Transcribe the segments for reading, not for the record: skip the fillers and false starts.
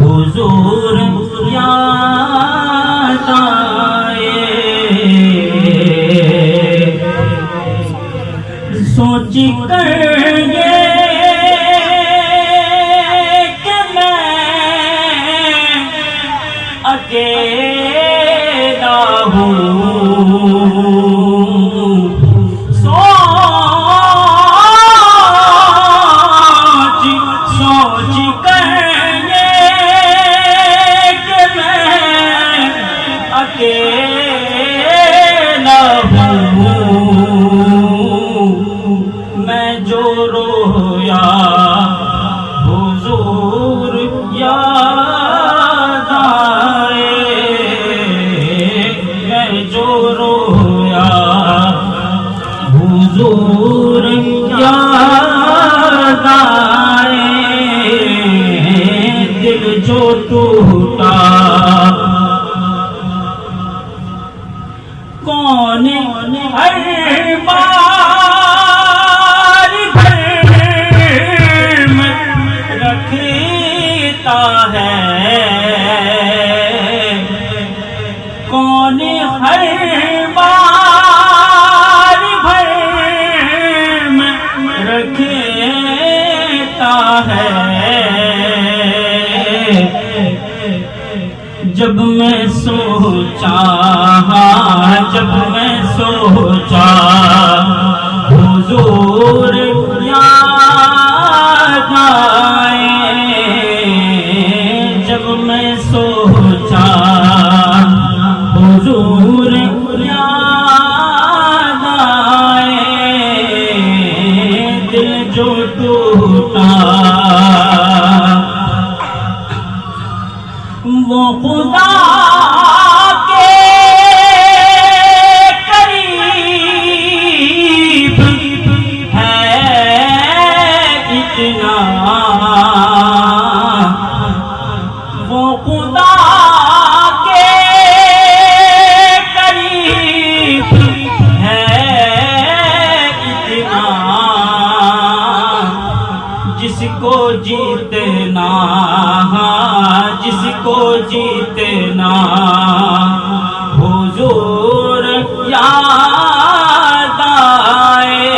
हुजूर याद आए। सोच कर ये कि मैं अकेला हूँ, सोच कर ये कि मैं अकेला हूँ। मैं जो रोया हुजूर याद आए। मैं जो रोया हुजूर याद आए। दिल जो टूटा कौन हर बार घर में रखता है। कौन हर बार घर में रखता है। जब मैं सोचा, जब मैं सोचा हुजूर याद आए। जब मैं सोचा हुजूर याद आए। दिल जो टूटा वो खुदा के करीब है इतना। वो खुदा के करीब है इतना। जिसको जीतना, जिसको जीतना हुजूर याद आए।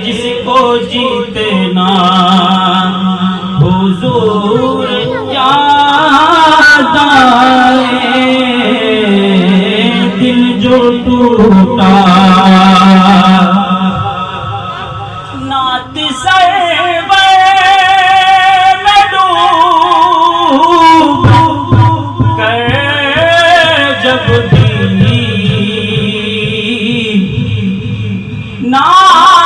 जिसको जीतना हुजूर याद आए। दिल जो टूटा नात सरवर में डूब कर जब भी नात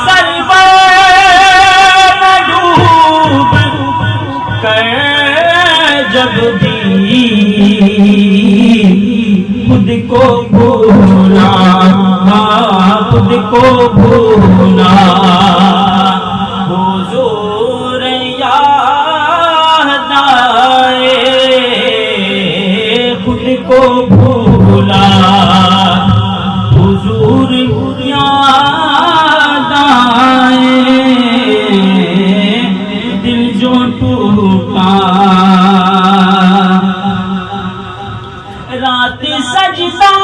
सरवर में डूब कर जब भी खुद को भूला, खुद को भूला हुजूर याद आए। खुद को भूला हुजूर याद आए। दिल जो टूटा रात सजदा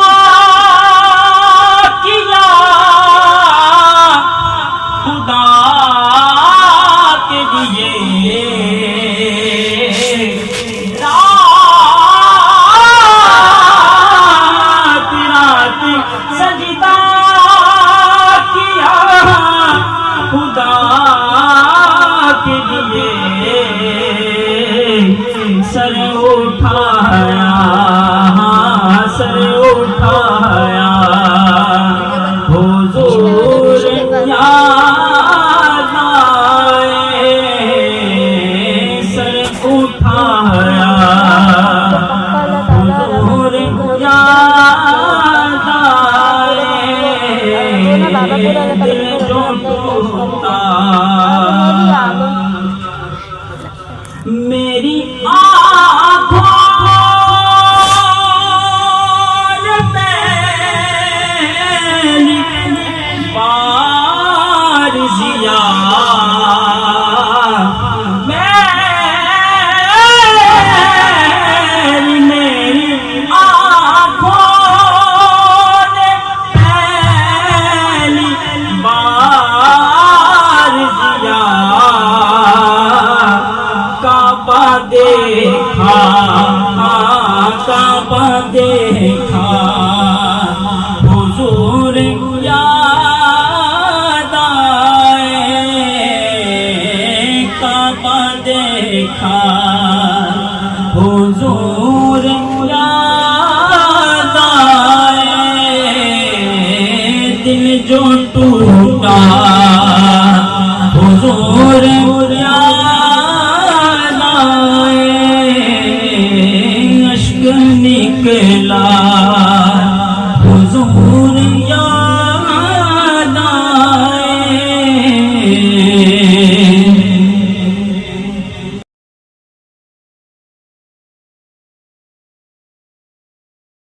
किया खुदा के लिए। रात रात सजदा किया खुदा के लिए। सर उठाया, सर उठाया हुजूर याद आए। सर उठाया हुजूर याद आए। दिल जो टूटा मेरी आँखों बार जिया जो टूटा